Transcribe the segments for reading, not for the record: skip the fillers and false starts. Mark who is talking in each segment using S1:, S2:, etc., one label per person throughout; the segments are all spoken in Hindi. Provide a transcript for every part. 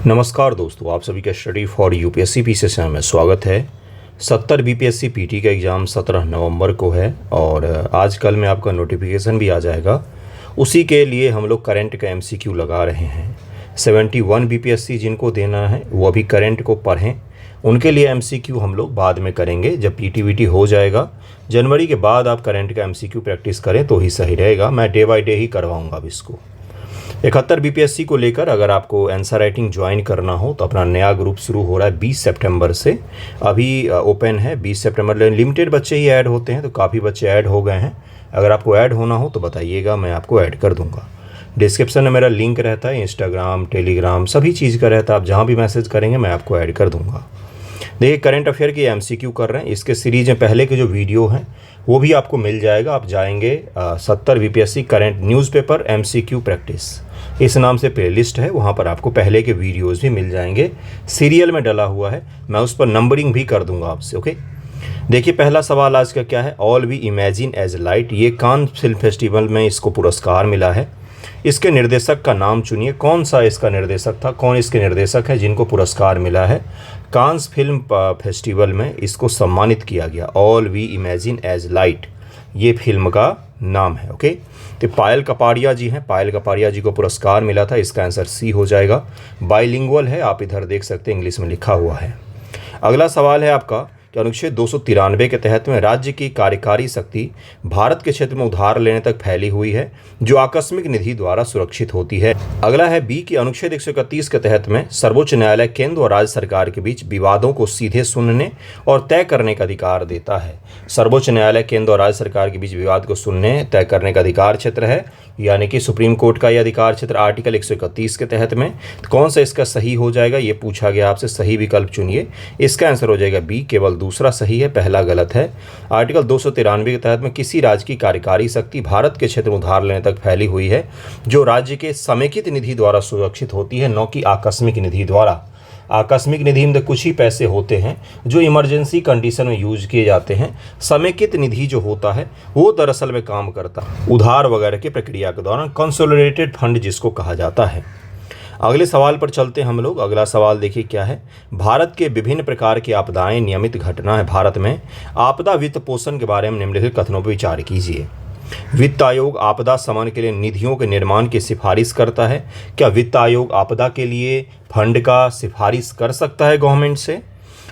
S1: नमस्कार दोस्तों, आप सभी का स्टडी फॉर यूपीएससी पी से में स्वागत है। 70 बीपीएससी पीटी का एग्ज़ाम 17 नवंबर को है और आज कल में आपका नोटिफिकेशन भी आ जाएगा। उसी के लिए हम लोग करंट का एमसीक्यू लगा रहे हैं। 71 बीपीएससी जिनको देना है वो अभी करंट को पढ़ें, उनके लिए एमसीक्यू हम लोग बाद में करेंगे जब पीटीवीटी हो जाएगा। जनवरी के बाद आप करंट का एमसीक्यू प्रैक्टिस करें तो ही सही रहेगा। मैं डे बाय डे ही करवाऊँगा अब इसको। 71 बीपीएससी को लेकर अगर आपको आंसर राइटिंग ज्वाइन करना हो तो अपना नया ग्रुप शुरू हो रहा है 20 सितंबर से। अभी ओपन है 20 सितंबर, लिमिटेड बच्चे ही ऐड होते हैं तो काफ़ी बच्चे ऐड हो गए हैं। अगर आपको ऐड होना हो तो बताइएगा, मैं आपको ऐड कर दूंगा। डिस्क्रिप्शन में मेरा लिंक रहता है, इंस्टाग्राम, टेलीग्राम सभी चीज़ का रहता है। आप जहाँ भी मैसेज करेंगे मैं आपको ऐड कर दूँगा। देखिए, करंट अफेयर की एमसीक्यू कर रहे हैं। इसके सीरीज में पहले के जो वीडियो हैं वो भी आपको मिल जाएगा। आप जाएंगे 70 BPSC current newspaper MCQ practice, इस नाम से प्लेलिस्ट है, वहाँ पर आपको पहले के वीडियोस भी मिल जाएंगे। सीरियल में डला हुआ है, मैं उस पर नंबरिंग भी कर दूंगा आपसे। ओके, देखिए पहला सवाल आज का क्या है। All we imagine as light, ये कान फिल्म फेस्टिवल में इसको पुरस्कार मिला है। इसके निर्देशक का नाम चुनिए। कौन सा इसका निर्देशक था, कौन इसके निर्देशक है जिनको पुरस्कार मिला है। कांस फिल्म फेस्टिवल में इसको सम्मानित किया गया। All we imagine as light ये फिल्म का नाम है। ओके, तो पायल कपाड़िया जी हैं, पायल कपाड़िया जी को पुरस्कार मिला था। इसका आंसर सी हो जाएगा। बाइलिंगुअल है, आप इधर देख सकते हैं इंग्लिश में लिखा हुआ है। अगला सवाल है आपका कि अनुच्छेद 293 के तहत में राज्य की कार्यकारी शक्ति भारत के क्षेत्र में उधार लेने तक फैली हुई है जो आकस्मिक निधि द्वारा सुरक्षित होती है। अगला है बी की अनुच्छेद 131 के तहत में सर्वोच्च न्यायालय केंद्र और राज्य सरकार के बीच विवादों को सीधे सुनने और तय करने का अधिकार देता है। सर्वोच्च न्यायालय केंद्र और राज्य सरकार के बीच विवाद को सुनने तय करने का अधिकार क्षेत्र है, यानी कि सुप्रीम कोर्ट का यह अधिकार क्षेत्र आर्टिकल 131 के तहत में। तो कौन सा इसका सही हो जाएगा, ये पूछा गया आपसे। सही विकल्प चुनिए। इसका आंसर हो जाएगा बी, केवल दूसरा सही है, पहला गलत है। आर्टिकल 293 के तहत में किसी राज्य की कार्यकारी शक्ति भारत के क्षेत्र में उधार लेने तक फैली हुई है जो राज्य के समेकित निधि द्वारा सुरक्षित होती है, न कि आकस्मिक निधि द्वारा। आकस्मिक निधि में कुछ ही पैसे होते हैं जो इमरजेंसी कंडीशन में यूज किए जाते हैं। समेकित निधि जो होता है वो दरअसल में काम करता है उधार वगैरह की प्रक्रिया के दौरान, कंसोलिडेटेड फंड जिसको कहा जाता है। अगले सवाल पर चलते हैं हम लोग। अगला सवाल देखिए क्या है। भारत के विभिन्न प्रकार की आपदाएं नियमित घटना है। भारत में आपदा वित्त पोषण के बारे में निम्नलिखित कथनों पर विचार कीजिए। वित्त आयोग आपदा शमन के लिए निधियों के निर्माण की सिफारिश करता है। क्या वित्त आयोग आपदा के लिए फंड का सिफारिश कर सकता है गवर्नमेंट से?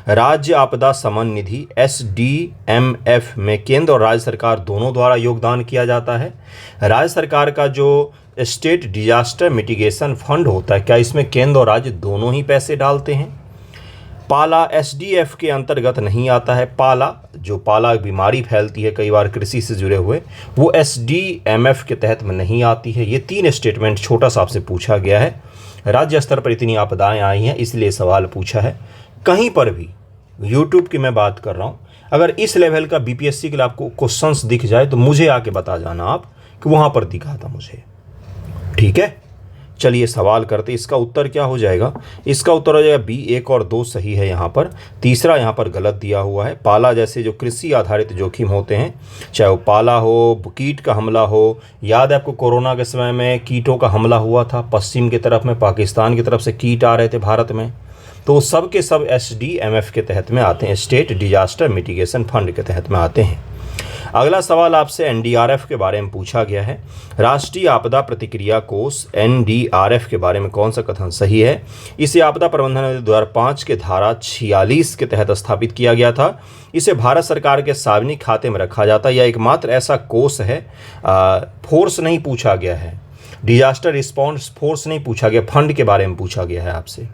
S1: राज्य आपदा शमन निधि SDMF में केंद्र और राज्य सरकार दोनों द्वारा योगदान किया जाता है। राज्य सरकार का जो स्टेट डिजास्टर मिटिगेशन फंड होता है, क्या इसमें केंद्र और राज्य दोनों ही पैसे डालते हैं? पाला SDF के अंतर्गत नहीं आता है। पाला जो पाला बीमारी फैलती है कई बार कृषि से जुड़े हुए, वो SDMF के तहत में नहीं आती है। ये तीन स्टेटमेंट छोटा सा आपसे पूछा गया है। राज्य स्तर पर इतनी आपदाएं आई हैं इसलिए सवाल पूछा है। कहीं पर भी यूट्यूब की मैं बात कर रहा हूँ, अगर इस लेवल का बीपीएससी के लिए आपको क्वेश्चंस दिख जाए तो मुझे आके बता जाना आप कि वहाँ पर दिखा था मुझे। ठीक है, चलिए सवाल करते। इसका उत्तर क्या हो जाएगा? इसका उत्तर हो जाएगा बी, 1 और 2 सही है यहाँ पर। तीसरा यहाँ पर गलत दिया हुआ है। पाला जैसे जो कृषि आधारित जोखिम होते हैं, चाहे वो पाला हो, कीट का हमला हो। याद है आपको कोरोना के समय में कीटों का हमला हुआ था, पश्चिम की तरफ में पाकिस्तान की तरफ से कीट आ रहे थे भारत में, तो सब के सब SDMF के तहत में आते हैं, स्टेट डिजास्टर मिटिगेशन फंड के तहत में आते हैं। अगला सवाल आपसे NDRF के बारे में पूछा गया है। राष्ट्रीय आपदा प्रतिक्रिया कोष NDRF के बारे में कौन सा कथन सही है? इसे आपदा प्रबंधन 2005 के धारा 46 के तहत स्थापित किया गया था। इसे भारत सरकार के सार्वजनिक खाते में रखा जाता है। यह एकमात्र ऐसा कोष है, फोर्स नहीं पूछा गया है, डिजास्टर रिस्पॉन्स फोर्स नहीं पूछा गया, फंड के बारे में पूछा गया है आपसे।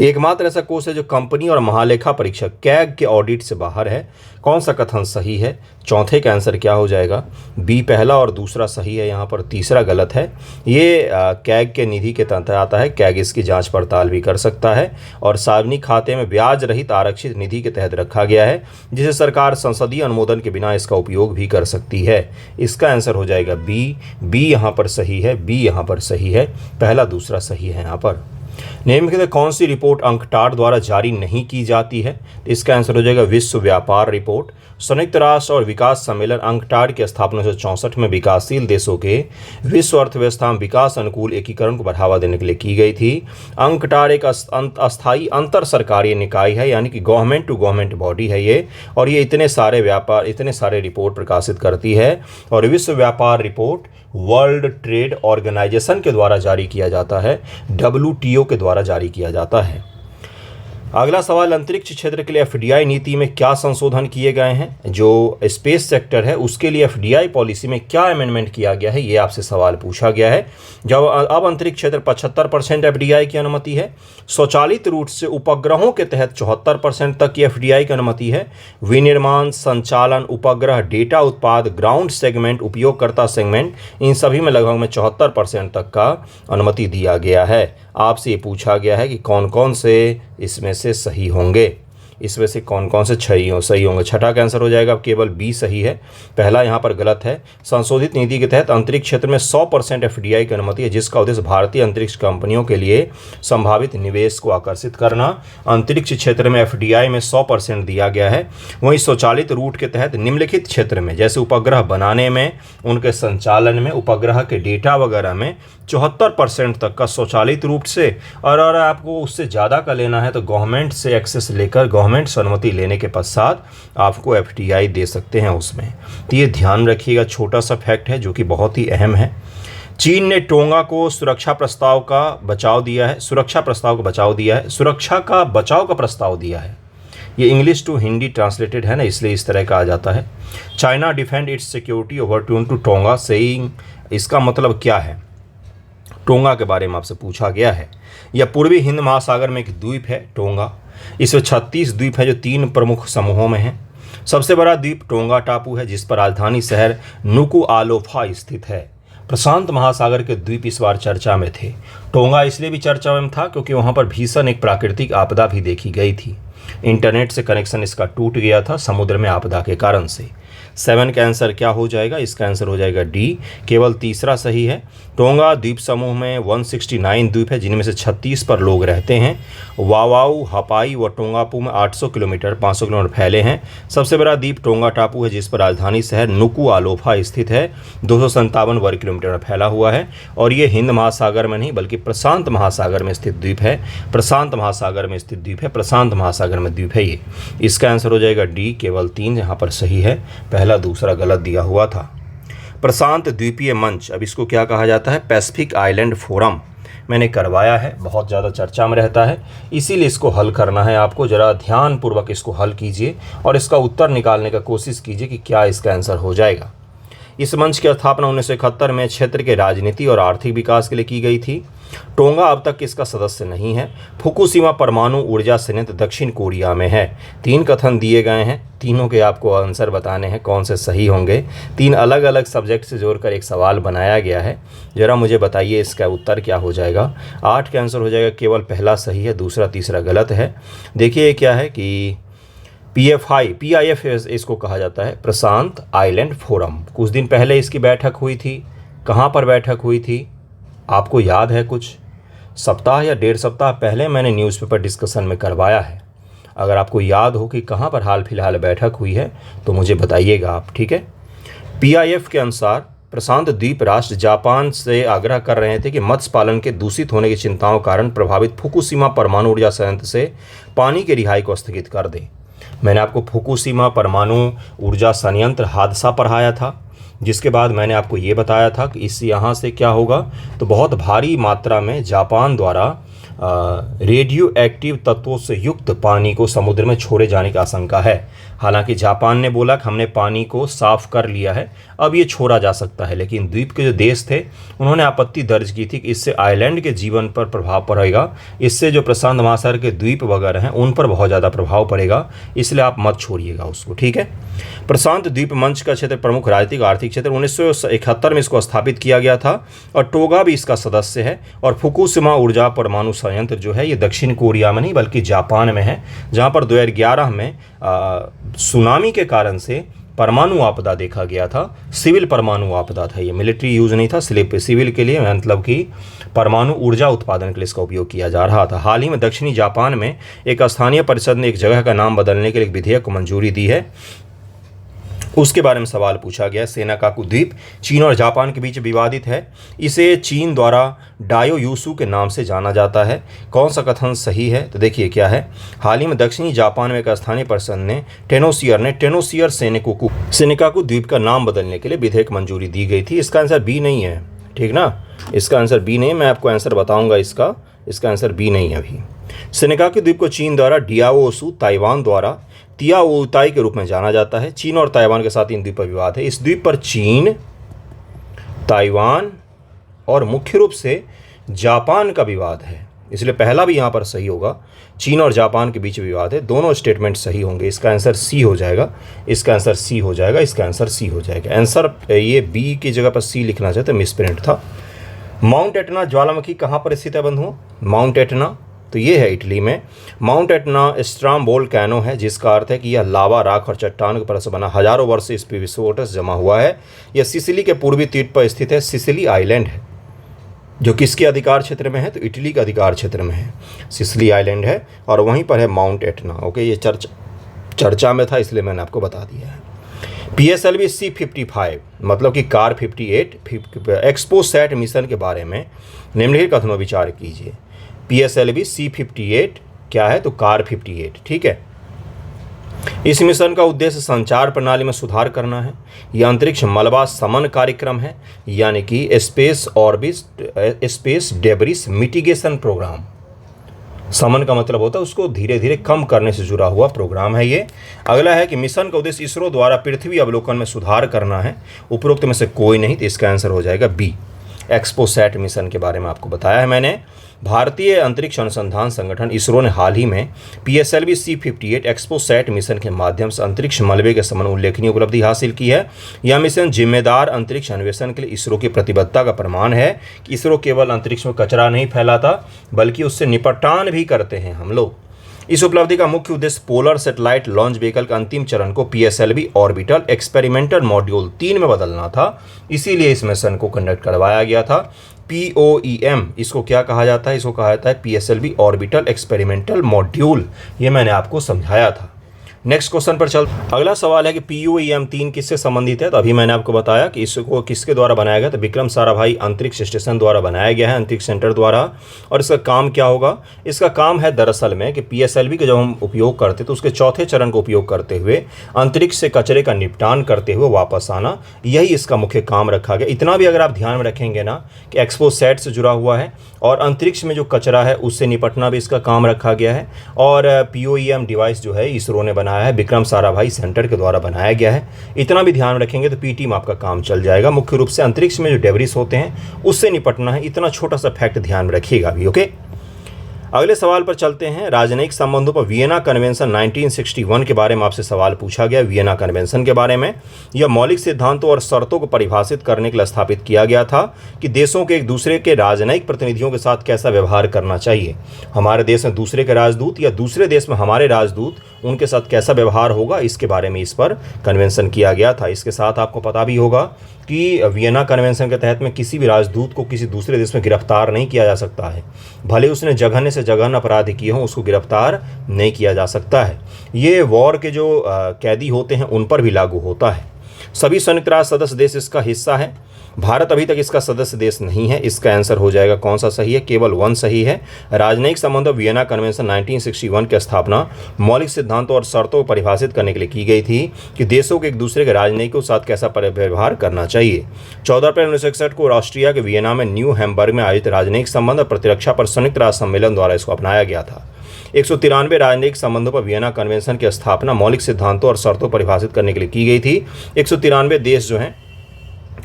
S1: एकमात्र ऐसा कोष है जो कंपनी और महालेखा परीक्षक कैग के ऑडिट से बाहर है। कौन सा कथन सही है? चौथे का आंसर क्या हो जाएगा? बी, पहला और दूसरा सही है, यहाँ पर तीसरा गलत है। ये कैग के निधि के तहत आता है। कैग इसकी जांच पड़ताल भी कर सकता है और सार्वजनिक खाते में ब्याज रहित आरक्षित निधि के तहत रखा गया है, जिसे सरकार संसदीय अनुमोदन के बिना इसका उपयोग भी कर सकती है। इसका आंसर हो जाएगा बी। बी यहाँ पर सही है, बी यहाँ पर सही है, पहला दूसरा सही है यहाँ पर। निम्नलिखित कौन सी रिपोर्ट अंकटाड द्वारा जारी नहीं की जाती है? तो इसका आंसर हो जाएगा विश्व व्यापार रिपोर्ट। संयुक्त राष्ट्र और विकास सम्मेलन अंकटाड की स्थापना 1964 में विकासशील देशों के विश्व अर्थव्यवस्था में विकास अनुकूल एकीकरण को बढ़ावा देने के लिए की गई थी। अंकटाड एक अस्थायी अंतर सरकारी निकाय है, यानी कि गवर्नमेंट टू गवर्नमेंट बॉडी है ये, और ये इतने सारे रिपोर्ट प्रकाशित करती है। और विश्व व्यापार रिपोर्ट वर्ल्ड ट्रेड ऑर्गेनाइजेशन के द्वारा जारी किया जाता है, WTO के द्वारा जारी किया जाता है। अगला सवाल, अंतरिक्ष क्षेत्र के लिए FDI नीति में क्या संशोधन किए गए हैं? जो स्पेस सेक्टर है उसके लिए FDI पॉलिसी में क्या अमेंडमेंट किया गया है, ये आपसे सवाल पूछा गया है। जब अब अंतरिक्ष क्षेत्र 75% FDI की अनुमति है। स्वचालित रूट से उपग्रहों के तहत 74% तक की FDI की अनुमति है। विनिर्माण, संचालन, उपग्रह, डेटा उत्पाद, ग्राउंड सेगमेंट, उपयोगकर्ता सेगमेंट, इन सभी में लगभग 74% तक का अनुमति दिया गया है। आपसे ये पूछा गया है कि कौन कौन से इसमें से सही होंगे, इसमें से कौन कौन से सही होंगे। छठा का आंसर हो जाएगा केवल बी सही है, पहला यहाँ पर गलत है। संशोधित नीति के तहत अंतरिक्ष क्षेत्र में 100% FDI की अनुमति है, जिसका उद्देश्य भारतीय अंतरिक्ष कंपनियों के लिए संभावित निवेश को आकर्षित करना। अंतरिक्ष क्षेत्र में FDI में 100% दिया गया है। वहीं स्वचालित रूट के तहत निम्नलिखित क्षेत्र में, जैसे उपग्रह बनाने में, उनके संचालन में, उपग्रह के डेटा वगैरह में 74% तक का स्वचालित रूप से, और अगर आपको उससे ज़्यादा का लेना है तो गवर्नमेंट से एक्सेस लेकर, गवर्नमेंट से अनुमति लेने के पश्चात आपको FDI दे सकते हैं उसमें। तो ये ध्यान रखिएगा, छोटा सा फैक्ट है जो कि बहुत ही अहम है। चीन ने टोंगा को सुरक्षा का बचाव का प्रस्ताव दिया है। ये इंग्लिश टू हिंदी ट्रांसलेटेड है ना, इसलिए इस तरह का आ जाता है। China defend its security over to Tonga saying, इसका मतलब क्या है? टोंगा के बारे में आपसे पूछा गया है। यह पूर्वी हिंद महासागर में एक द्वीप है टोंगा। इसमें 36 द्वीप है जो 3 प्रमुख समूहों में हैं। सबसे बड़ा द्वीप टोंगा टापू है, जिस पर राजधानी शहर नुकुआलोफा स्थित है। प्रशांत महासागर के द्वीप इस बार चर्चा में थे। टोंगा इसलिए भी चर्चा में था क्योंकि वहां पर भीषण एक प्राकृतिक आपदा भी देखी गई थी। इंटरनेट से कनेक्शन इसका टूट गया था समुद्र में आपदा के कारण से। 7 का आंसर क्या हो जाएगा? इसका आंसर हो जाएगा डी, केवल तीसरा सही है। टोंगा द्वीप समूह में 169 द्वीप है, जिनमें से 36 पर लोग रहते हैं। वावाऊ, हपाई व टोंगापू में 800 किलोमीटर 500 किलोमीटर फैले हैं। सबसे बड़ा द्वीप टोंगा टापू है, जिस पर राजधानी शहर नुकुआलोफा स्थित है, 257 वर्ग किलोमीटर में फैला हुआ है। और ये हिंद महासागर में नहीं बल्कि प्रशांत महासागर में स्थित द्वीप है। प्रशांत महासागर में स्थित द्वीप है, प्रशांत महासागर में द्वीप है ये। इसका आंसर हो जाएगा डी, केवल 3 यहाँ पर सही है, पहला दूसरा गलत दिया हुआ था। प्रशांत द्वीपीय मंच, अब इसको क्या कहा जाता है? Pacific island forum. मैंने करवाया है, बहुत ज़्यादा चर्चा में रहता है, इसीलिए इसको हल करना है आपको। ज़रा ध्यानपूर्वक इसको हल कीजिए और इसका उत्तर निकालने का कोशिश कीजिए कि क्या इसका आंसर हो जाएगा। इस मंच की स्थापना 1971 में क्षेत्र के राजनीति और आर्थिक विकास के लिए की गई थी। टोंगा अब तक इसका सदस्य नहीं है। फुकुशिमा परमाणु ऊर्जा संयंत्र दक्षिण कोरिया में है। 3 कथन दिए गए हैं, तीनों के आपको आंसर बताने हैं कौन से सही होंगे। 3 अलग अलग सब्जेक्ट से जोड़कर एक सवाल बनाया गया है। ज़रा मुझे बताइए इसका उत्तर क्या हो जाएगा। 8 का आंसर हो जाएगा, केवल पहला सही है, दूसरा तीसरा गलत है। देखिए क्या है कि PIF इसको कहा जाता है, प्रशांत आइलैंड फोरम। कुछ दिन पहले इसकी बैठक हुई थी। कहाँ पर बैठक हुई थी आपको याद है? कुछ सप्ताह या 1.5 सप्ताह पहले मैंने न्यूज़पेपर डिस्कशन में करवाया है। अगर आपको याद हो कि कहाँ पर हाल फिलहाल बैठक हुई है तो मुझे बताइएगा आप, ठीक है। PIF के अनुसार प्रशांत द्वीप राष्ट्र जापान से आग्रह कर रहे थे कि मत्स्य पालन के दूषित होने की चिंताओं के कारण प्रभावित फुकुशिमा परमाणु ऊर्जा संयंत्र से पानी की रिहाई को स्थगित कर दें। मैंने आपको फुकुशिमा परमाणु ऊर्जा संयंत्र हादसा पढ़ाया था, जिसके बाद मैंने आपको ये बताया था कि इस यहाँ से क्या होगा, तो बहुत भारी मात्रा में जापान द्वारा रेडियो एक्टिव तत्वों से युक्त पानी को समुद्र में छोड़े जाने की आशंका है। हालांकि जापान ने बोला कि हमने पानी को साफ कर लिया है, अब ये छोड़ा जा सकता है, लेकिन द्वीप के जो देश थे उन्होंने आपत्ति दर्ज की थी कि इससे आइलैंड के जीवन पर प्रभाव पड़ेगा, इससे जो प्रशांत महासागर के द्वीप वगैरह हैं उन पर बहुत ज़्यादा प्रभाव पड़ेगा, इसलिए आप मत छोड़िएगा उसको, ठीक है। प्रशांत द्वीप मंच का क्षेत्र प्रमुख राजनीतिक आर्थिक क्षेत्र 1971 में इसको स्थापित किया गया था और टोगा भी इसका सदस्य है। और फुकुशिमा ऊर्जा परमाणु संयंत्र जो है ये दक्षिण कोरिया में नहीं बल्कि जापान में है, जहाँ पर 2011 में सुनामी के कारण से परमाणु आपदा देखा गया था। सिविल परमाणु आपदा था, ये मिलिट्री यूज नहीं था, सिविल के लिए, मतलब कि परमाणु ऊर्जा उत्पादन के लिए इसका उपयोग किया जा रहा था। हाल ही में दक्षिणी जापान में एक स्थानीय परिषद ने एक जगह का नाम बदलने के लिए एक विधेयक को मंजूरी दी है, उसके बारे में सवाल पूछा गया। सेनाकाकू द्वीप चीन और जापान के बीच विवादित है। इसे चीन द्वारा डायोयूसू के नाम से जाना जाता है। कौन सा कथन सही है? तो देखिए क्या है, हाल ही में दक्षिणी जापान में एक स्थानीय परिषद ने टेनोसियर सेनाकाकू द्वीप का नाम बदलने के लिए विधेयक मंजूरी दी गई थी। इसका आंसर बी नहीं है, ठीक ना, इसका आंसर बी नहीं है। मैं आपको आंसर बताऊंगा इसका आंसर बी नहीं है। अभी सेनाकाकू द्वीप को चीन द्वारा डियाओसू, ताइवान द्वारा तियाओताई के रूप में जाना जाता है। चीन और ताइवान के साथ इन द्वीप पर विवाद है। इस द्वीप पर चीन, ताइवान और मुख्य रूप से जापान का विवाद है, इसलिए पहला भी यहाँ पर सही होगा। चीन और जापान के बीच विवाद है, दोनों स्टेटमेंट सही होंगे। इसका आंसर सी हो जाएगा, इसका आंसर सी हो जाएगा, इसका आंसर सी हो जाएगा। आंसर ये बी की जगह पर सी लिखना चाहते, मिसप्रिंट था। माउंट एटना ज्वालामुखी कहाँ पर स्थित है बंधुओं? माउंट एटना तो ये है इटली में। माउंट एटना स्ट्रामबोल्कैनो है, जिसका अर्थ है कि यह लावा, राख और चट्टान के परत से बना हजारों वर्ष से इस पर विस्फोट जमा हुआ है। यह सिसिली के पूर्वी तट पर स्थित है। सिसिली आइलैंड है जो किसके अधिकार क्षेत्र में है? तो इटली के अधिकार क्षेत्र में है। सिसिली आइलैंड है और वहीं पर है माउंट एटना। ओके, ये चर्चा में था, इसलिए मैंने आपको बता दिया है। PSLV C-55 मतलब कि कार 58 एक्सपोसैट मिशन के बारे में निम्नलिखित कथनों विचार कीजिए। PSLV C-58 क्या है? तो कार 58, ठीक है। इस मिशन का उद्देश्य संचार प्रणाली में सुधार करना है। यह अंतरिक्ष मलबा समन कार्यक्रम है, यानी कि स्पेस डेब्रिस मिटिगेशन प्रोग्राम। समन का मतलब होता है उसको धीरे धीरे कम करने से जुड़ा हुआ प्रोग्राम है ये। अगला है कि मिशन का उद्देश्य इसरो द्वारा पृथ्वी अवलोकन में सुधार करना है। उपरोक्त में से कोई नहीं, तो इसका आंसर हो जाएगा बी। एक्सपोसैट मिशन के बारे में आपको बताया है मैंने। भारतीय अंतरिक्ष अनुसंधान संगठन इसरो ने हाल ही में PSLV C-58 एक्सपोसैट मिशन के माध्यम से अंतरिक्ष मलबे के संबंध में उल्लेखनीय उपलब्धि हासिल की है। यह मिशन जिम्मेदार अंतरिक्ष अन्वेषण के लिए इसरो की प्रतिबद्धता का प्रमाण है कि इसरो केवल अंतरिक्ष में कचरा नहीं फैलाता, बल्कि उससे निपटान भी करते हैं हम लोग। इस उपलब्धि का मुख्य उद्देश्य पोलर सैटेलाइट लॉन्च व्हीकल के अंतिम चरण को PSLV ऑर्बिटल एक्सपेरिमेंटल मॉड्यूल 3 में बदलना था, इसीलिए इस मिशन को कंडक्ट करवाया गया था। POEM इसको क्या कहा जाता है? इसको कहा जाता है PSLV ऑर्बिटल एक्सपेरिमेंटल मॉड्यूल। ये मैंने आपको समझाया था। नेक्स्ट क्वेश्चन पर चल। अगला सवाल है कि POEM 3 किससे संबंधित है? तो अभी मैंने आपको बताया कि इसको किसके द्वारा बनाया गया। तो विक्रम साराभाई अंतरिक्ष स्टेशन द्वारा बनाया गया है, अंतरिक्ष सेंटर द्वारा। और इसका काम क्या होगा? इसका काम है दरअसल में कि PSLV का जब हम उपयोग करते तो उसके चौथे चरण को उपयोग करते हुए अंतरिक्ष से कचरे का निपटान करते हुए वापस आना, यही इसका मुख्य काम रखा गया। इतना भी अगर आप ध्यान में रखेंगे ना कि एक्सपोसैट से जुड़ा हुआ है और अंतरिक्ष में जो कचरा है उससे निपटना भी इसका काम रखा गया है। और POEM डिवाइस जो है इसरो ने बनाया है, विक्रम साराभाई सेंटर के द्वारा बनाया गया है। इतना भी ध्यान रखेंगे तो PT में आपका काम चल जाएगा। मुख्य रूप से अंतरिक्ष में जो डेब्रिस होते हैं उससे निपटना है, इतना छोटा सा फैक्ट ध्यान में रखिएगा अभी। ओके, अगले सवाल पर चलते हैं। राजनयिक संबंधों पर वियना कन्वेंशन 1961 के बारे में आपसे सवाल पूछा गया। वियना कन्वेंशन के बारे में, यह मौलिक सिद्धांतों और शर्तों को परिभाषित करने के लिए स्थापित किया गया था कि देशों के एक दूसरे के राजनयिक प्रतिनिधियों के साथ कैसा व्यवहार करना चाहिए। हमारे देश में दूसरे के राजदूत या दूसरे देश में हमारे राजदूत, उनके साथ कैसा व्यवहार होगा, इसके बारे में इस पर कन्वेंशन किया गया था। इसके साथ आपको पता भी होगा कि वियना कन्वेंशन के तहत में किसी भी राजदूत को किसी दूसरे देश में गिरफ्तार नहीं किया जा सकता है। भले उसने जघन्य से जघन्य अपराध किए हों, उसको गिरफ्तार नहीं किया जा सकता है। ये वॉर के जो कैदी होते हैं उन पर भी लागू होता है। सभी संयुक्त राष्ट्र सदस्य देश इसका हिस्सा है। भारत अभी तक इसका सदस्य देश नहीं है। इसका आंसर हो जाएगा कौन सा सही है? केवल 1 सही है। राजनयिक संबंधों वियना कन्वेंशन 1961 की स्थापना मौलिक सिद्धांतों और शर्तों को परिभाषित करने के लिए की गई थी कि देशों के एक दूसरे के राजनयिकों के साथ कैसा व्यवहार करना चाहिए। 14 अप्रैल 1961 को ऑस्ट्रिया के वियना में न्यू हैम्बर्ग में आयोजित राजनयिक संबंध और प्रतिरक्षा पर संयुक्त राष्ट्र सम्मेलन द्वारा इसको अपनाया गया था। 193 राजनयिक संबंधों पर वियना कन्वेंशन की स्थापना मौलिक सिद्धांतों और शर्तों को परिभाषित करने के लिए की गई थी। 193 देश जो हैं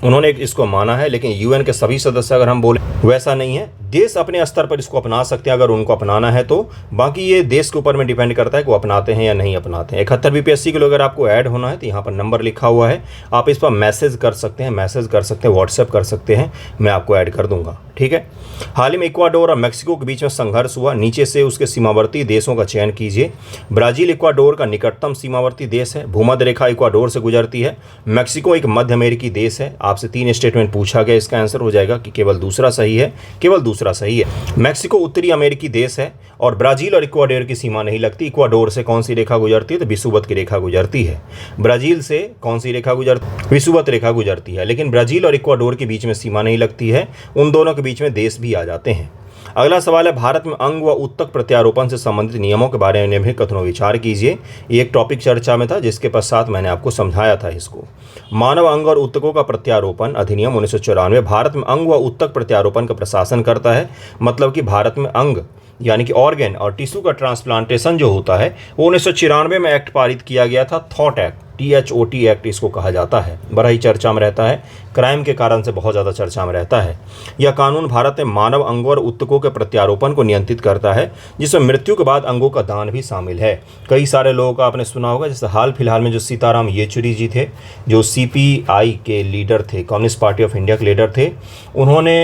S1: उन्होंने इसको माना है, लेकिन UN के सभी सदस्य अगर हम बोले वैसा नहीं है। देश अपने स्तर पर इसको अपना सकते हैं अगर उनको अपनाना है तो, बाकी ये देश के ऊपर में डिपेंड करता है कि वो अपनाते हैं या नहीं अपनाते हैं। 71 बीपीएससी के लिए अगर आपको ऐड होना है तो यहाँ पर नंबर लिखा हुआ है, आप इस पर मैसेज कर सकते हैं, व्हाट्सएप कर सकते हैं, मैं आपको ऐड कर दूंगा, ठीक है। हाल ही में इक्वाडोर और मैक्सिको के बीच में संघर्ष हुआ, नीचे से उसके सीमावर्ती देशों का चयन कीजिए। ब्राजील इक्वाडोर का निकटतम सीमावर्ती देश है, भूमध्य रेखा इक्वाडोर से गुजरती है। मैक्सिको एक मध्य अमेरिकी देश है। आपसे 3 स्टेटमेंट पूछा गया, इसका आंसर हो जाएगा कि केवल दूसरा सही है, केवल दूसरा सही है। मैक्सिको उत्तरी अमेरिकी देश है और ब्राजील और इक्वाडोर की सीमा नहीं लगती। इक्वाडोर से कौन सी रेखा गुजरती है तो विषुवत की रेखा गुजरती है। ब्राजील से कौन सी रेखा गुजरती, विषुवत रेखा गुजरती है, लेकिन ब्राजील और इक्वाडोर के बीच में सीमा नहीं लगती है, उन दोनों के बीच में देश भी आ जाते हैं। अगला सवाल है, भारत में अंग व उत्तक प्रत्यारोपण से संबंधित नियमों के बारे में भी कथनों विचार कीजिए। ये एक टॉपिक चर्चा में था जिसके पश्चात मैंने आपको समझाया था इसको। मानव अंग और उत्तकों का प्रत्यारोपण अधिनियम 1994 भारत में अंग व उत्तक प्रत्यारोपण का प्रशासन करता है। मतलब कि भारत में अंग यानी कि ऑर्गेन और टिश्यू का ट्रांसप्लांटेशन जो होता है वो 1994 में एक्ट पारित किया गया था, थॉट एक्ट, THOT एक्ट इसको कहा जाता है। बड़ा ही चर्चा में रहता है, क्राइम के कारण से बहुत ज़्यादा चर्चा में रहता है। यह कानून भारत में मानव अंगों और उत्तकों के प्रत्यारोपण को नियंत्रित करता है, जिसमें मृत्यु के बाद अंगों का दान भी शामिल है। कई सारे लोगों का आपने सुना होगा, जैसे हाल फिलहाल में जो सीताराम येचुरी जी थे, जो CPI के लीडर थे, कम्युनिस्ट पार्टी ऑफ इंडिया के लीडर थे, उन्होंने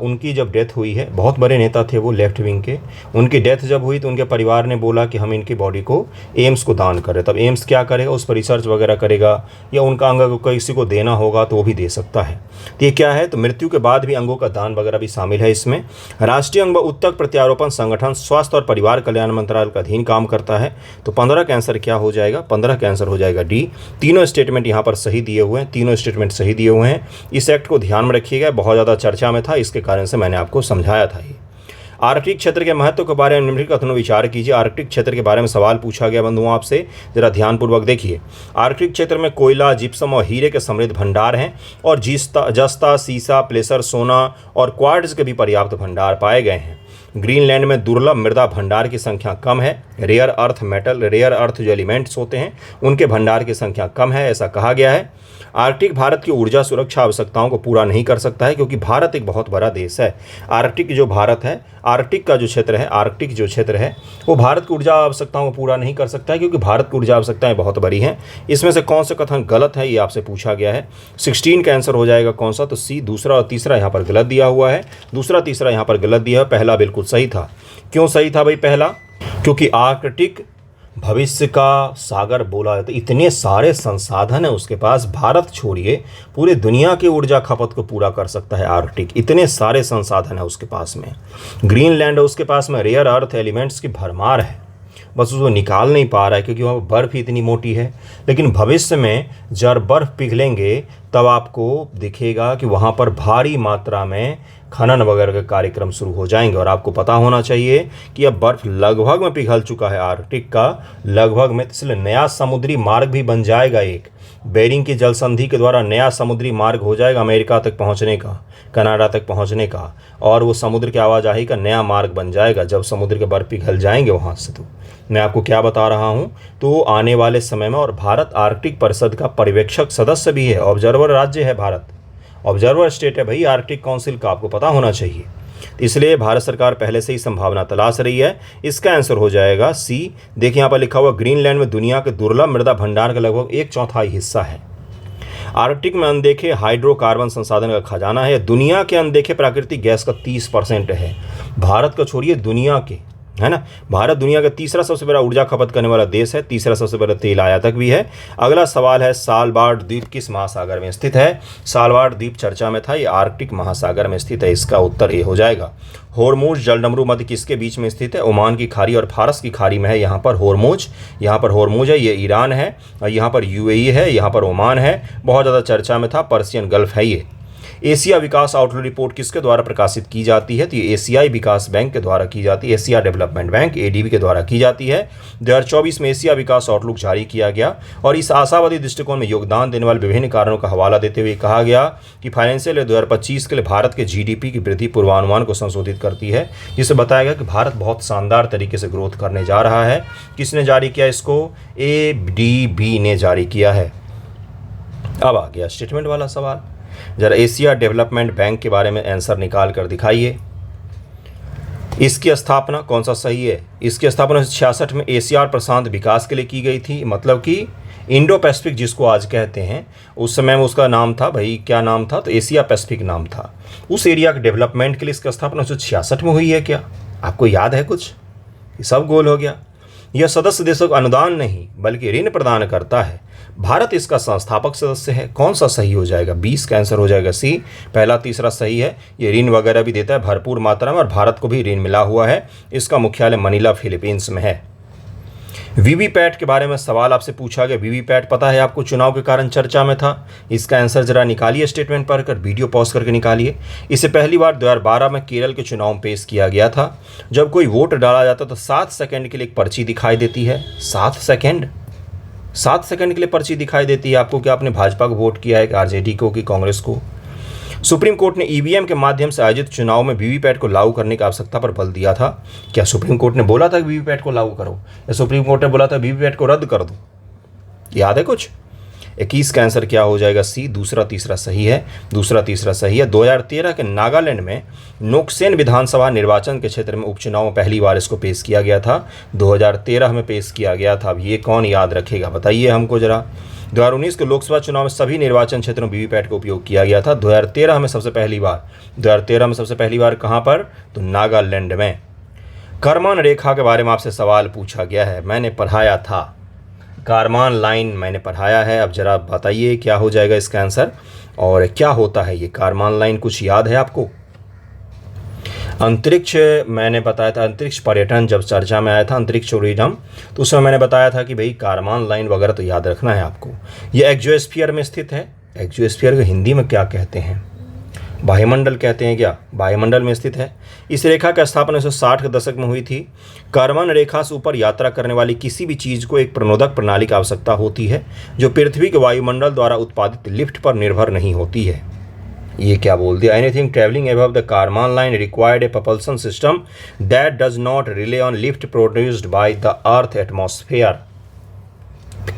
S1: उनकी जब डेथ हुई है, बहुत बड़े नेता थे वो लेफ्ट विंग के, उनकी डेथ जब हुई तो उनके परिवार ने बोला कि हम इनकी बॉडी को एम्स को दान करें। तब एम्स क्या करेगा, उस पर रिसर्च वगैरह करेगा, या उनका अंग को किसी को देना होगा तो वो भी दे सकता है। तो ये क्या है, तो मृत्यु के बाद भी अंगों का दान वगैरह भी शामिल है इसमें। राष्ट्रीय अंग व उत्तक प्रत्यारोपण संगठन स्वास्थ्य और परिवार कल्याण मंत्रालय का अधीन काम करता है। तो 15 का आंसर क्या हो जाएगा, 15 का आंसर हो जाएगा डी। तीनों स्टेटमेंट यहाँ पर सही दिए हुए हैं, तीनों स्टेटमेंट सही दिए हुए हैं। इस एक्ट को ध्यान में रखिएगा, बहुत ज़्यादा चर्चा में था, इसके कारण से मैंने आपको समझाया था। ये आर्कटिक क्षेत्र के महत्व के बारे में निम्नलिखित कथनों विचार कीजिए। आर्कटिक क्षेत्र के बारे में सवाल पूछा गया बंधुओं आपसे, जरा ध्यानपूर्वक देखिए। आर्कटिक क्षेत्र में कोयला, जिप्सम और हीरे के समृद्ध भंडार हैं और जस्ता, सीसा, प्लेसर, सोना और क्वार्ट्ज के भी पर्याप्त भंडार पाए गए हैं। ग्रीनलैंड में दुर्लभ मृदा भंडार की संख्या कम है। रेयर अर्थ जो एलिमेंट्स होते हैं उनके भंडार की संख्या कम है, ऐसा कहा गया है। आर्कटिक भारत की ऊर्जा सुरक्षा आवश्यकताओं को पूरा नहीं कर सकता है, क्योंकि भारत एक बहुत बड़ा देश है। आर्कटिक जो भारत है, आर्कटिक जो क्षेत्र है वो भारत की ऊर्जा आवश्यकताओं को पूरा नहीं कर सकता है, क्योंकि भारत की ऊर्जा आवश्यकताएं बहुत बड़ी हैं। इसमें से कौन सा कथन गलत है ये आपसे पूछा गया है। 16 का आंसर हो जाएगा कौन सा, तो सी। दूसरा और तीसरा यहाँ पर गलत दिया हुआ है, दूसरा तीसरा यहाँ पर गलत दिया है, पहला बिल्कुल सही था। क्यों सही था भाई पहला, क्योंकि आर्कटिक भविष्य का सागर बोला जाता है। इतने सारे संसाधन है उसके पास, भारत छोड़िए पूरे दुनिया की ऊर्जा खपत को पूरा कर सकता है आर्कटिक, इतने सारे संसाधन है उसके पास में। ग्रीनलैंड है उसके पास में, रेयर अर्थ एलिमेंट्स की भरमार है, बस उसको निकाल नहीं पा रहा है क्योंकि वहाँ बर्फ़ इतनी मोटी है। लेकिन भविष्य में जब बर्फ़ पिघलेंगे तब आपको दिखेगा कि वहाँ पर भारी मात्रा में खनन वगैरह के कार्यक्रम शुरू हो जाएंगे। और आपको पता होना चाहिए कि अब बर्फ़ लगभग में पिघल चुका है आर्कटिक का, लगभग में, इसलिए नया समुद्री मार्ग भी बन जाएगा। एक बेरिंग की जल संधि के द्वारा नया समुद्री मार्ग हो जाएगा अमेरिका तक पहुंचने का, कनाडा तक पहुंचने का, और वो समुद्र की आवाजाही का नया मार्ग बन जाएगा जब समुद्र के बर्फ पिघल जाएंगे वहाँ से। तो मैं आपको क्या बता रहा हूँ, तो आने वाले समय में, और भारत आर्कटिक परिषद का पर्यवेक्षक सदस्य भी है, ऑब्जर्वर राज्य है भारत, ऑब्जर्वर स्टेट है भाई आर्कटिक काउंसिल का, आपको पता होना चाहिए। इसलिए भारत सरकार पहले से ही संभावना तलाश रही है। इसका आंसर हो जाएगा सी। देखिए यहाँ पर लिखा हुआ, ग्रीनलैंड में दुनिया के दुर्लभ मृदा भंडार का लगभग 1/4 हिस्सा है। आर्कटिक में अनदेखे हाइड्रोकार्बन संसाधन का खजाना है। दुनिया के अनदेखे प्राकृतिक गैस का 30% है। भारत को छोड़िए, दुनिया के, है ना, भारत दुनिया का तीसरा सबसे बड़ा ऊर्जा खपत करने वाला देश है, तीसरा सबसे बड़ा तेल आयातक भी है। अगला सवाल है, सालबार्ड द्वीप किस महासागर में स्थित है। सालबार्ड द्वीप चर्चा में था, ये आर्कटिक महासागर में स्थित है। इसका उत्तर ए हो जाएगा। होर्मुज जलडमरू मध्य किसके बीच में स्थित है। ओमान की खाड़ी और फारस की खाड़ी में है। यहाँ पर होर्मुज है, ये ईरान है, और यहाँ पर UAE है, यहाँ पर ओमान है। बहुत ज़्यादा चर्चा में था, पर्शियन गल्फ है ये। एशिया विकास आउटलुक रिपोर्ट किसके द्वारा प्रकाशित की जाती है, तो ये एशियाई विकास बैंक के द्वारा की जाती है, एशिया डेवलपमेंट बैंक ADB के द्वारा की जाती है। 2024 में एशिया विकास आउटलुक जारी किया गया और इस आशावादी दृष्टिकोण में योगदान देने वाले विभिन्न कारणों का हवाला देते हुए कहा गया कि फाइनेंशियल ईयर 2025 के लिए भारत के GDP की वृद्धि पूर्वानुमान को संशोधित करती है, जिससे बताया गया कि भारत बहुत शानदार तरीके से ग्रोथ करने जा रहा है। किसने जारी किया इसको, ADB ने जारी किया है। अब आ गया स्टेटमेंट वाला सवाल, जरा एशिया डेवलपमेंट बैंक के बारे में आंसर निकाल कर दिखाइए। इसकी स्थापना कौन सा सही है? इसकी स्थापना 1966 में एशिया और प्रशांत विकास के लिए की गई थी, मतलब कि इंडो पैसिफिक जिसको आज कहते हैं, उस समय में उसका नाम था भाई, क्या नाम था? तो एशिया पैसिफिक नाम था। उस एरिया के डेवलपमेंट के लिए इसकी स्थापना 1966 में हुई है। क्या आपको याद है कुछ? ये सब गोल हो गया। यह सदस्य देशों को अनुदान नहीं बल्कि ऋण प्रदान करता है। भारत इसका संस्थापक सदस्य है। कौन सा सही हो जाएगा? 20 का आंसर हो जाएगा सी, पहला तीसरा सही है। ये ऋण वगैरह भी देता है भरपूर मात्रा में, और भारत को भी ऋण मिला हुआ है। इसका मुख्यालय मनीला फिलीपींस में है। वीवीपैट के बारे में सवाल आपसे पूछा गया। वीवीपैट पता है आपको, चुनाव के कारण चर्चा में था। इसका आंसर जरा निकालिए, स्टेटमेंट पढ़कर वीडियो पॉज करके निकालिए। इसे पहली बार 2012 में केरल के चुनाव में पेश किया गया था। जब कोई वोट डाला जाता तो 7 सेकंड के लिए एक पर्ची दिखाई देती है। 7 सेकंड के लिए पर्ची दिखाई देती है आपको कि आपने भाजपा को वोट किया है कि आरजेडी को कि कांग्रेस को। सुप्रीम कोर्ट ने ईवीएम के माध्यम से आयोजित चुनाव में वीवीपैट को लागू करने की आवश्यकता पर बल दिया था। क्या सुप्रीम कोर्ट ने बोला था कि वीवीपैट को लागू करो, या सुप्रीम कोर्ट ने बोला था वीवीपैट को रद्द कर दो? याद है कुछ? 21 का आंसर क्या हो जाएगा? सी, दूसरा तीसरा सही है। दूसरा तीसरा सही है। 2013 के नागालैंड में नोक्सेन विधानसभा निर्वाचन के क्षेत्र में उपचुनाव में पहली बार इसको पेश किया गया था। 2013 में पेश किया गया था। अब ये कौन याद रखेगा, बताइए हमको जरा। 2019 के लोकसभा चुनाव में सभी निर्वाचन क्षेत्रों में वीवीपैट का उपयोग किया गया था। 2013 में सबसे पहली बार कहाँ पर? तो नागालैंड में। कारमान रेखा के बारे में आपसे सवाल पूछा गया है, मैंने पढ़ाया था। कारमान लाइन मैंने पढ़ाया है। अब जरा बताइए क्या हो जाएगा इसका आंसर, और क्या होता है ये कारमान लाइन? कुछ याद है आपको? अंतरिक्ष मैंने बताया था, अंतरिक्ष पर्यटन जब चर्चा में आया था, अंतरिक्ष टूरिज्म, तो उसमें मैंने बताया था कि भाई कारमान लाइन वगैरह तो याद रखना है आपको। ये एक्सोस्फीयर में स्थित है। एक्सोस्फीयर को हिंदी में क्या कहते हैं? वायुमंडल कहते हैं क्या? वायुमंडल में स्थित है। इस रेखा की स्थापना 1960 के दशक में हुई थी। कारमान रेखा से ऊपर यात्रा करने वाली किसी भी चीज़ को एक प्रणोदक प्रणाली की आवश्यकता होती है जो पृथ्वी के वायुमंडल द्वारा उत्पादित लिफ्ट पर निर्भर नहीं होती है। ये क्या बोल दिया? Anything travelling above the Karman line required A propulsion system that does not relay on lift produced by the earth atmosphere.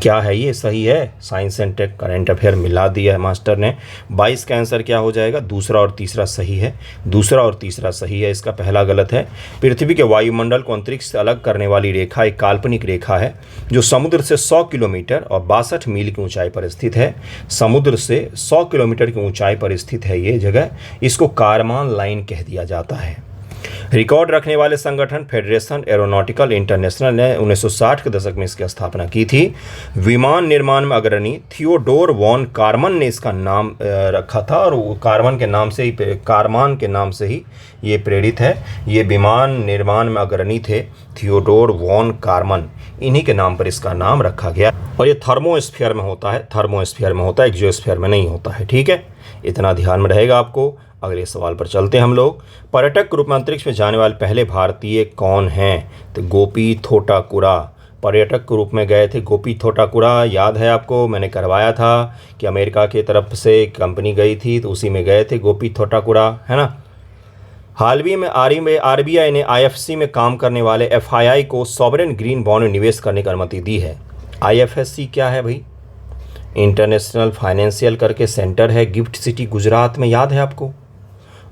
S1: क्या है ये? सही है। Science and take current affair मिला दिया है मास्टर ने। 22 का आंसर क्या हो जाएगा? दूसरा और तीसरा सही है। दूसरा और तीसरा सही है, इसका पहला गलत है। पृथ्वी के वायुमंडल को अंतरिक्ष से अलग करने वाली रेखा एक काल्पनिक रेखा है जो समुद्र से 100 किलोमीटर और 62 मील की ऊंचाई पर स्थित है। समुद्र से 100 किलोमीटर की ऊंचाई पर स्थित है ये जगह। इसको कारमान लाइन कह दिया जाता है। रिकॉर्ड रखने वाले संगठन फेडरेशन एरोनॉटिकल इंटरनेशनल ने 1960 के दशक में इसकी स्थापना की थी। विमान निर्माण में अग्रणी थियोडोर वॉन कारमन ने इसका नाम रखा था, और कारमन के नाम से ही ये प्रेरित है। ये विमान निर्माण में अग्रणी थे थियोडोर वॉन कारमन, इन्हीं के नाम पर इसका नाम रखा गया। और ये थर्मोस्फीयर में होता है, एक्सोस्फीयर में नहीं होता है। ठीक है, इतना ध्यान में रहेगा आपको। अगले सवाल पर चलते हैं हम लोग। पर्यटक के रूप में अंतरिक्ष में जाने वाले पहले भारतीय कौन हैं? तो गोपी थोटाकुरा पर्यटक के रूप में गए थे। गोपी थोटाकुरा याद है आपको, मैंने करवाया था कि अमेरिका की तरफ से कंपनी गई थी तो उसी में गए थे गोपी थोटाकुरा, है ना। हाल ही में आरबीआई ने आईएफएससी में काम करने वाले एफआईआई को सॉवरेन ग्रीन बॉन्ड में निवेश करने की अनुमति दी है। आईएफएससी क्या है भाई? इंटरनेशनल फाइनेंशियल करके सेंटर है गिफ्ट सिटी गुजरात में, याद है आपको।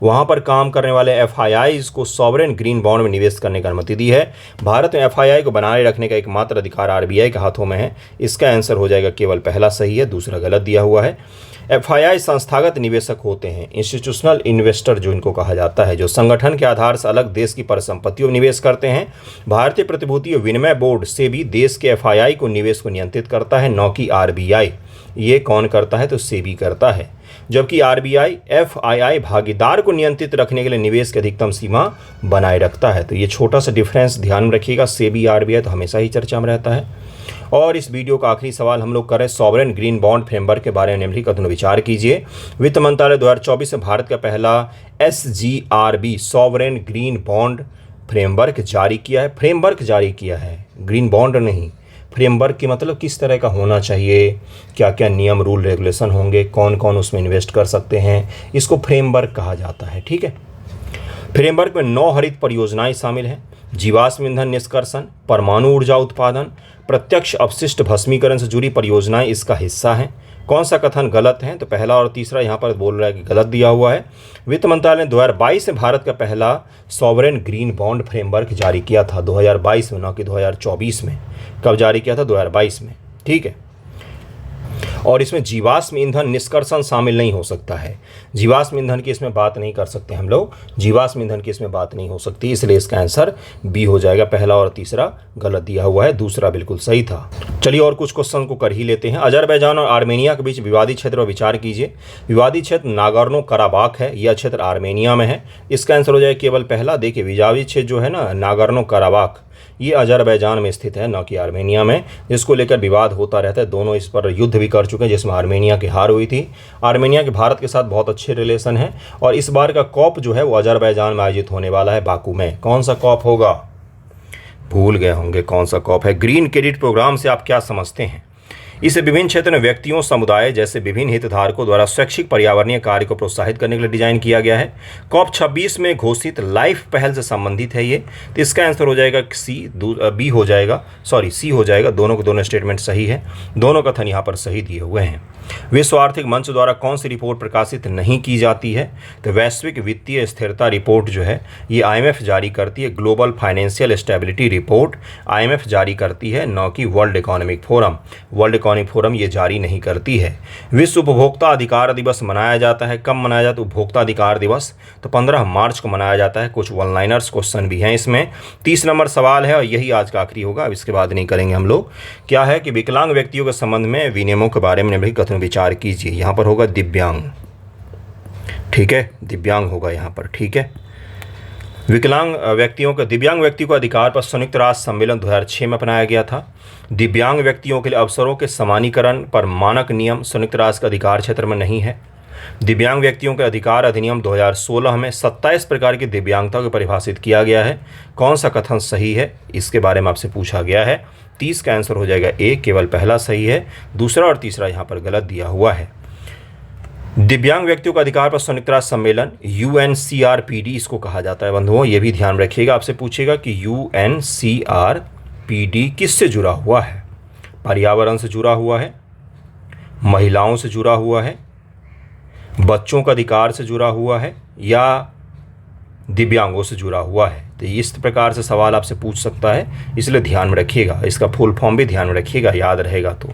S1: वहाँ पर काम करने वाले एफआईआईज को सॉवरेन ग्रीन बॉन्ड में निवेश करने की अनुमति दी है। भारत में एफआईआई को बनाए रखने का एकमात्र अधिकार आरबीआई के हाथों में है। इसका आंसर हो जाएगा केवल पहला सही है, दूसरा गलत दिया हुआ है। एफआईआई संस्थागत निवेशक होते हैं, इंस्टीट्यूशनल इन्वेस्टर जो इनको कहा जाता है, जो संगठन के आधार से अलग देश की परिसंपत्तियों में निवेश करते हैं। भारतीय प्रतिभूति विनिमय बोर्ड से भी देश के एफआईआई को निवेश को नियंत्रित करता है, न कि आरबीआई। ये कौन करता है? तो सेबी करता है। जबकि आरबीआई एफआईआई भागीदार को नियंत्रित रखने के लिए निवेश की अधिकतम सीमा बनाए रखता है। तो ये छोटा सा डिफरेंस ध्यान में रखिएगा। सेबी आरबीआई तो हमेशा ही चर्चा में रहता है। और इस वीडियो का आखिरी सवाल हम लोग करें सॉवरेन ग्रीन बॉन्ड फ्रेमवर्क के बारे में निम्नलिखित कथनों विचार कीजिए। वित्त मंत्रालय 2024 में भारत का पहला एसजीआरबी सॉवरेन ग्रीन बॉन्ड फ्रेमवर्क जारी किया है। फ्रेमवर्क जारी किया है, ग्रीन बॉन्ड नहीं। फ्रेमवर्क की मतलब किस तरह का होना चाहिए, क्या क्या नियम रूल रेगुलेशन होंगे, कौन कौन उसमें इन्वेस्ट कर सकते हैं, इसको फ्रेमवर्क कहा जाता है। ठीक है, फ्रेमवर्क में 9 हरित परियोजनाएं शामिल हैं। जीवाश्म ईंधन निष्कर्षण, परमाणु ऊर्जा उत्पादन, प्रत्यक्ष अपशिष्ट भस्मीकरण से जुड़ी परियोजनाएं इसका हिस्सा हैं। कौन सा कथन गलत है? तो पहला और तीसरा यहाँ पर बोल रहा है कि गलत दिया हुआ है। वित्त मंत्रालय ने 2022 में भारत का पहला सॉवरेन ग्रीन बॉन्ड फ्रेमवर्क जारी किया था, 2022 में, न कि 2024 में। कब जारी किया था? 2022 में, ठीक है। और इसमें जीवाश्म ईंधन निष्कर्षण शामिल नहीं हो सकता है। जीवाश्म ईंधन की इसमें बात नहीं कर सकते हम लोग, जीवाश्म ईंधन की इसमें बात नहीं हो सकती, इसलिए इसका आंसर बी हो जाएगा। पहला और तीसरा गलत दिया हुआ है, दूसरा बिल्कुल सही था। चलिए और कुछ क्वेश्चन को कर ही लेते हैं। अजरबैजान और आर्मेनिया के बीच विवादित क्षेत्र पर विचार कीजिए। विवादित क्षेत्र नागोर्नो कराबाख है, यह क्षेत्र आर्मेनिया में है। इसका आंसर हो जाएगा केवल पहला। देखिए विवादित क्षेत्र जो है ना नागोर्नो कराबाख, ये अजरबैजान में स्थित है, न कि आर्मेनिया में, जिसको लेकर विवाद होता रहता है। दोनों इस पर युद्ध भी कर चुके हैं, जिसमें आर्मेनिया की हार हुई थी। आर्मेनिया के भारत के साथ बहुत अच्छे रिलेशन हैं और इस बार का कॉप जो है वो अजरबैजान में आयोजित होने वाला है, बाकू में। कौन सा कॉप होगा? भूल गए होंगे कौन सा कॉप है। ग्रीन क्रेडिट प्रोग्राम से आप क्या समझते हैं? इसे विभिन्न क्षेत्र में व्यक्तियों, समुदाय जैसे विभिन्न हितधारकों द्वारा स्वैच्छिक पर्यावरणीय कार्य को प्रोत्साहित करने के लिए डिजाइन किया गया है। कॉप 26 में घोषित लाइफ पहल से संबंधित है ये, तो इसका आंसर हो जाएगा बी हो जाएगा, सॉरी सी हो जाएगा। दोनों के दोनों स्टेटमेंट सही है, दोनों कथन यहाँ पर सही दिए हुए हैं। विश्व आर्थिक मंच द्वारा कौन सी रिपोर्ट प्रकाशित नहीं की जाती है? तो वैश्विक वित्तीय स्थिरता रिपोर्ट जो है ये IMF जारी करती है। Global financial stability report IMF जारी करती है, न कि world economic forum. World economic forum ये जारी नहीं करती है। विश्व उपभोक्ता अधिकार दिवस मनाया जाता है, कब मनाया जाता है उपभोक्ता अधिकार दिवस? तो 15 मार्च को मनाया जाता है। कुछ वन लाइनर्स क्वेश्चन भी हैं इसमें। 30 नंबर सवाल है और यही आज का आखिरी होगा, अब इसके बाद नहीं करेंगे हम लोग। क्या है कि विकलांग व्यक्तियों के संबंध में विनियमों के बारे में भी कथन विचार कीजिए। यहाँ पर होगा दिव्यांग, ठीक है, दिव्यांग होगा यहाँ पर, ठीक है। दिव्यांग व्यक्तियों के अधिकार पर संयुक्त राष्ट्र सम्मेलन 2006 में अपनाया गया था। दिव्यांग व्यक्तियों के लिए अवसरों के समानीकरण पर मानक नियम संयुक्त राष्ट्र के अधिकार क्षेत्र में नहीं है। दिव्यांग व्यक्तियों के अधिकार अधिनियम 2016 में 27 प्रकार की दिव्यांगता को परिभाषित किया गया है। कौन सा कथन सही है? इसके बारे में आपसे पूछा गया है। 30 का आंसर हो जाएगा ए, केवल पहला सही है, दूसरा और तीसरा यहाँ पर गलत दिया हुआ है। दिव्यांग व्यक्तियों का अधिकार पर संयुक्त राष्ट्र सम्मेलन UNCRPD इसको कहा जाता है बंधुओं, ये भी ध्यान रखिएगा। आपसे पूछेगा कि UNCRPD किससे जुड़ा हुआ है? पर्यावरण से जुड़ा हुआ है, महिलाओं से जुड़ा हुआ है, बच्चों का अधिकार से जुड़ा हुआ है, या दिव्यांगों से जुड़ा हुआ है? तो इस प्रकार से सवाल आपसे पूछ सकता है, इसलिए ध्यान में रखिएगा। इसका फुल फॉर्म भी ध्यान में रखिएगा, याद रहेगा तो।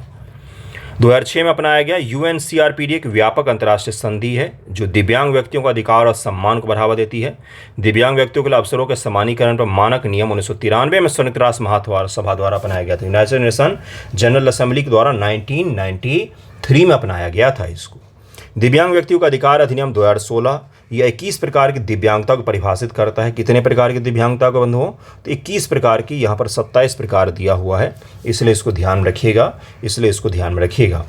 S1: 2006 में अपनाया गया UNCRPD एक व्यापक अंतर्राष्ट्रीय संधि है जो दिव्यांग व्यक्तियों का अधिकार और सम्मान को बढ़ावा देती है। दिव्यांग व्यक्तियों के लिए अवसरों के समानीकरण पर मानक नियम 1993 में संयुक्त राष्ट्र महासभा द्वारा अपनाया गया था। यूनाइटेड नेशन जनरल असेंबली के द्वारा 1993 में अपनाया गया था इसको। दिव्यांग व्यक्तियों का अधिकार अधिनियम 2016 यह 21 प्रकार की दिव्यांगता को परिभाषित करता है। कितने प्रकार की दिव्यांगता को बंधुओं? तो 21 प्रकार की, यहाँ पर 27 प्रकार दिया हुआ है, इसलिए इसको ध्यान में रखिएगा।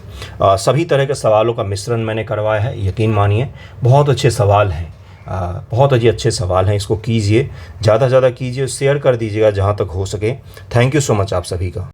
S1: सभी तरह के सवालों का मिश्रण मैंने करवाया है, यकीन मानिए बहुत अच्छे सवाल हैं, बहुत अच्छे सवाल हैं। इसको कीजिए, ज़्यादा से ज़्यादा कीजिए, शेयर कर दीजिएगा जहाँ तक हो सके। थैंक यू सो मच आप सभी का।